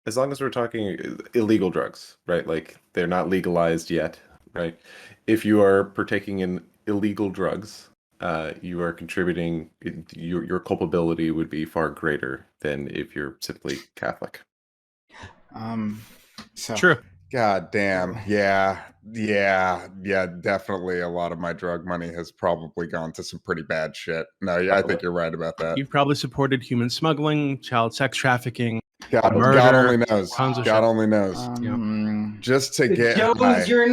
as long as we're talking illegal drugs, right? Like they're not legalized yet, right? If you are partaking in illegal drugs, you are contributing, your culpability would be far greater than if you're simply Catholic. Um, so True. God damn. Yeah, definitely a lot of my drug money has probably gone to some pretty bad shit. No, yeah, I think you're right about that. You've probably supported human smuggling, child sex trafficking, God murder, only knows. tons of God shit. only knows. Just to get Jones, high. you're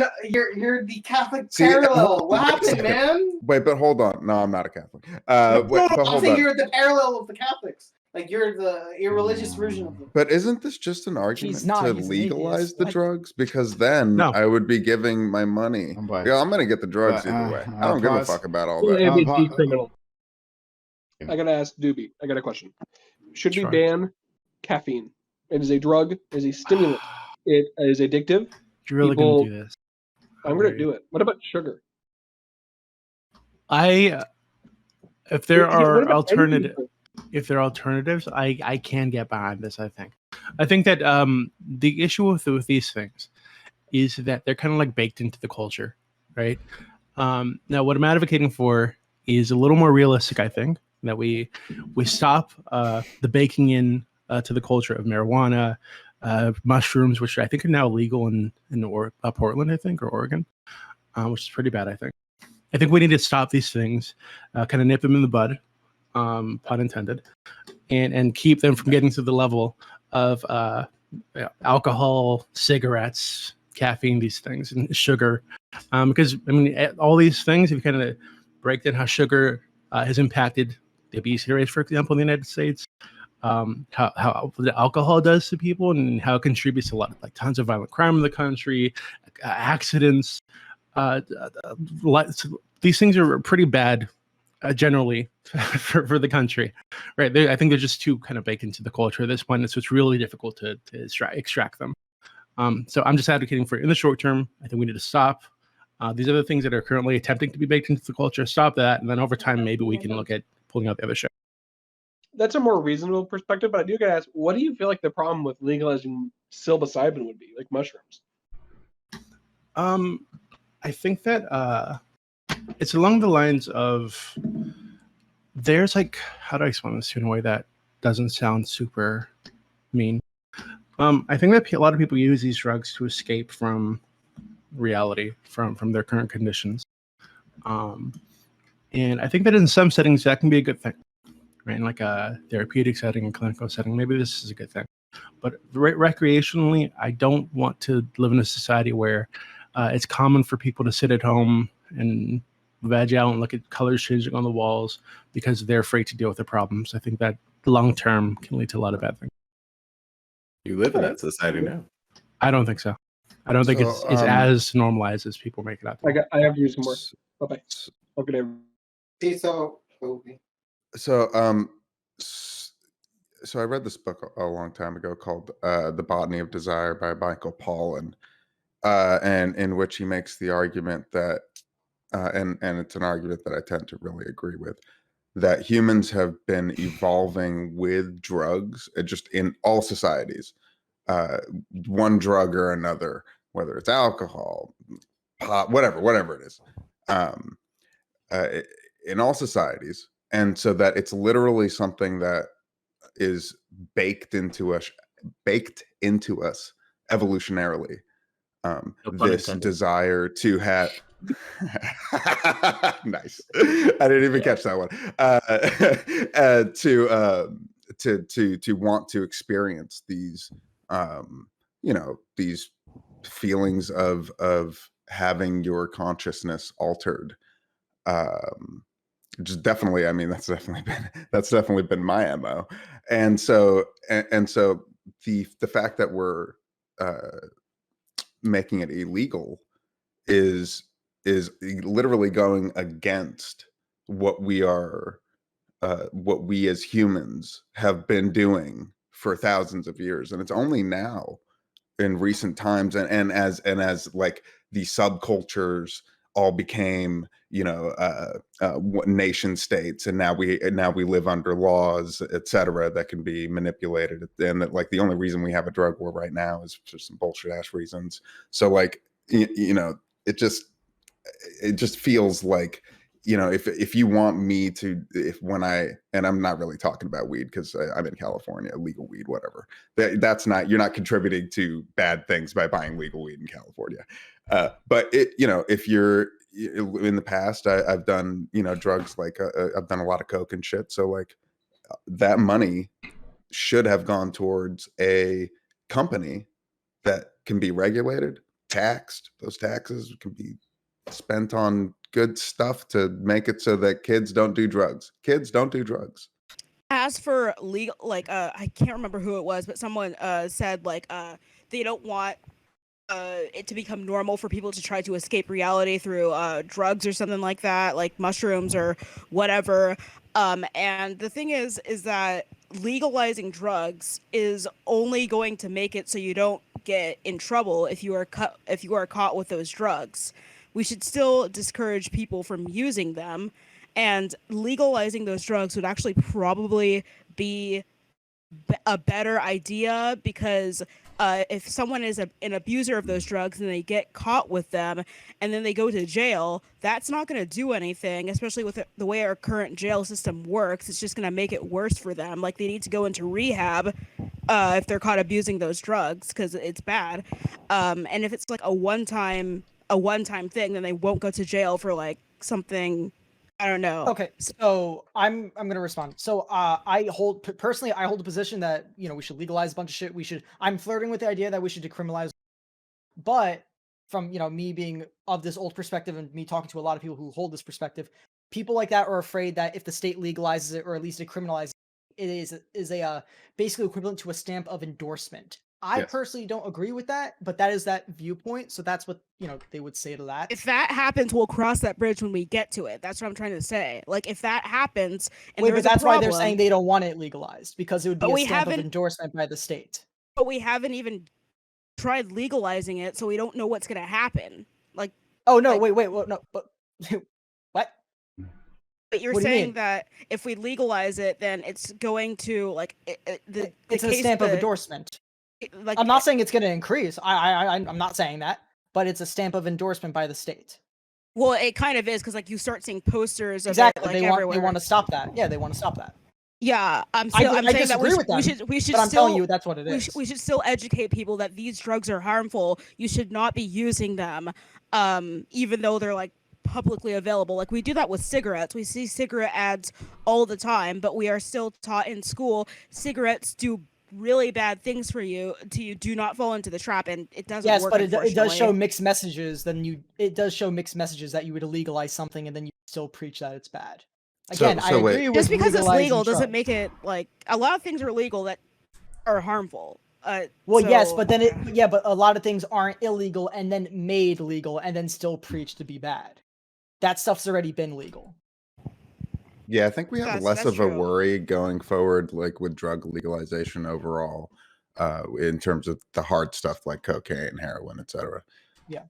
the Catholic See, parallel. What happened, man? Wait, but hold on. No, I'm not a Catholic. But I'm hold saying on. you're the parallel of the Catholics. Like you're the irreligious version of them. But isn't this just an argument to he's an legalize atheist. the What? drugs? Because then No. I would be giving my money. But- Yeah, I'm going to get the drugs but, either way. I don't give a pause. fuck about all Well, that. it would pa- be criminal. I gotta ask Dooby. I got a question. Should we Sure. ban caffeine? It is a drug. It is a stimulant. It is addictive. You're really People- going to do this? I'm gonna do it. What about sugar? If there What are about alternative, anything? if there are alternatives, I can get behind this. I think that the issue with these things is that they're kind of like baked into the culture, right? Now, what I'm advocating for is a little more realistic. I think that we stop the baking in to the culture of marijuana, mushrooms, which I think are now legal in Portland, I think, or Oregon, which is pretty bad. I think we need to stop these things, kind of nip them in the bud, pun intended, and keep them from getting to the level of alcohol, cigarettes, caffeine, these things, and sugar. Because I mean, all these things, if you kind of break down how sugar has impacted the obesity rates, for example, in the United States, how the alcohol does to people, and how it contributes to a lot of like tons of violent crime in the country, accidents. These things are pretty bad generally for the country, right? I think they're just too kind of baked into the culture at this point, so it's really difficult to extract them. So I'm just advocating for in the short term. I think we need to stop these other things that are currently attempting to be baked into the culture. Stop that, and then over time, maybe we can look at pulling out the other shit. That's a more reasonable perspective, but I do gotta ask, what do you feel like the problem with legalizing psilocybin would be, like mushrooms? I think that it's along the lines of there's like, how do I explain this in a way that doesn't sound super mean? I think that a lot of people use these drugs to escape from reality, from their current conditions. And I think that in some settings that can be a good thing, right? In like a therapeutic setting, a clinical setting, maybe this is a good thing. But recreationally, I don't want to live in a society where it's common for people to sit at home and veg out and look at colors changing on the walls because they're afraid to deal with their problems. I think that long term can lead to a lot of bad things. You live in that society now. I don't think so. I don't think it's as normalized as people make it out. I have to use some more. Bye-bye. Okay. So I read this book a long time ago called The Botany of Desire by Michael Pollan, and in which he makes the argument that and it's an argument that I tend to really agree with, that humans have been evolving with drugs, just in all societies, one drug or another, whether it's alcohol, pot, whatever it is, in all societies. And so that it's literally something that is baked into us evolutionarily. This desire to have nice. I didn't even catch that one. To want to experience these, these feelings of having your consciousness altered. Just definitely, I mean, that's definitely been my MO. And so the fact that we're making it illegal is literally going against what we as humans have been doing for thousands of years. And it's only now in recent times and as like the subcultures all became, nation states, and now we live under laws, etc., that can be manipulated, and that, like, the only reason we have a drug war right now is for some bullshit ass reasons. So, like, it just feels like, if you want me to, and I'm not really talking about weed because I'm in California, legal weed, whatever. You're not contributing to bad things by buying legal weed in California. But if you're in the past, I've done, drugs, like I've done a lot of coke and shit. So, like, that money should have gone towards a company that can be regulated, taxed. Those taxes can be spent on good stuff to make it so that kids don't do drugs. Kids don't do drugs. As for legal, like, I can't remember who it was, but someone said, like, they don't want it to become normal for people to try to escape reality through drugs or something like that, like mushrooms or whatever. And the thing is that legalizing drugs is only going to make it so you don't get in trouble if you are caught with those drugs. We should still discourage people from using them, and legalizing those drugs would actually probably be a better idea, because if someone is an abuser of those drugs and they get caught with them and then they go to jail, that's not going to do anything, especially with the way our current jail system works. It's just going to make it worse for them. Like, they need to go into rehab if they're caught abusing those drugs, because it's bad. And if it's like a one-time thing, then they won't go to jail for like something, I don't know. Okay, so I'm going to respond. So I hold the position that, we should legalize a bunch of shit. I'm flirting with the idea that we should decriminalize, but from, me being of this old perspective and me talking to a lot of people who hold this perspective, people like that are afraid that if the state legalizes it, or at least decriminalizes it, is a basically equivalent to a stamp of endorsement. I personally don't agree with that, but that is that viewpoint. So that's what, they would say to that. If that happens, we'll cross that bridge when we get to it. That's what I'm trying to say. Like, if that happens, and but that's why they're saying they don't want it legalized, because it would be a stamp of endorsement by the state. But we haven't even tried legalizing it, so we don't know what's going to happen. Like, oh no, wait, no, but what? But you're saying that if we legalize it, then it's going to, like, it's a stamp of endorsement. Like, I'm not saying it's going to increase. I'm not saying that, but it's a stamp of endorsement by the state. Well, it kind of is, because, like, you start seeing posters of exactly. it, like, they everywhere. want to stop that. Yeah, they want to stop that. Yeah, I saying that we should. But I'm telling you, that's what it is. We should still educate people that these drugs are harmful. You should not be using them, even though they're, like, publicly available. Like, we do that with cigarettes. We see cigarette ads all the time, but we are still taught in school cigarettes do really bad things for you. Do not fall into the trap, and it doesn't work. Yes, but it does show mixed messages. It does show mixed messages that you would legalize something and then you still preach that it's bad. Again, I agree with just because it's legal drugs. doesn't make it, like, a lot of things are legal that are harmful. Yes, but then but a lot of things aren't illegal and then made legal and then still preached to be bad. That stuff's already been legal. Yeah, I think we have less of a worry going forward, like with drug legalization overall, in terms of the hard stuff like cocaine, heroin, etc. Yeah.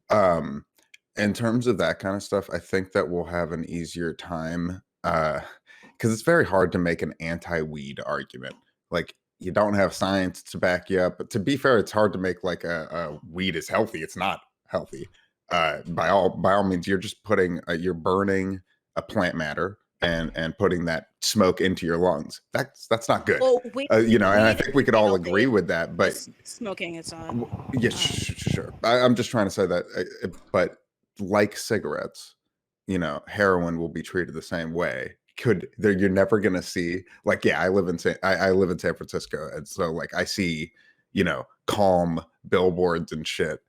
In terms of that kind of stuff, I think that we'll have an easier time, because it's very hard to make an anti-weed argument. Like, you don't have science to back you up. But to be fair, it's hard to make like a weed is healthy. It's not healthy. By all means, you're just you're burning a plant matter and putting that smoke into your lungs. That's not good. Well, and I think we could all agree with that. But smoking is not. Yeah, sure. I'm just trying to say that. But like cigarettes, heroin will be treated the same way. You're never gonna see, like, I live in San Francisco, and so, like, I see, calm billboards and shit,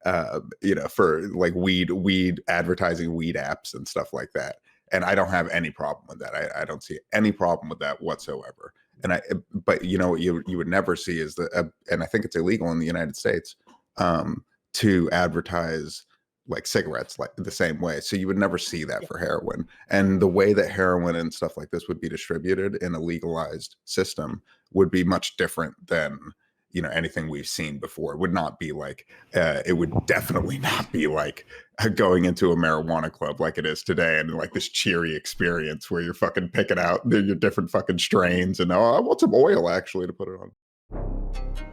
for like weed advertising, weed apps and stuff like that. And I don't have any problem with that. I don't see any problem with that whatsoever. But what you would never see is and I think it's illegal in the United States, to advertise like cigarettes like the same way. So you would never see that for heroin. And the way that heroin and stuff like this would be distributed in a legalized system would be much different than, you know, anything we've seen before. It would not be like, it would definitely not be like going into a marijuana club like it is today, and like this cheery experience where you're fucking picking out your different fucking strains, and oh, I want some oil actually to put it on.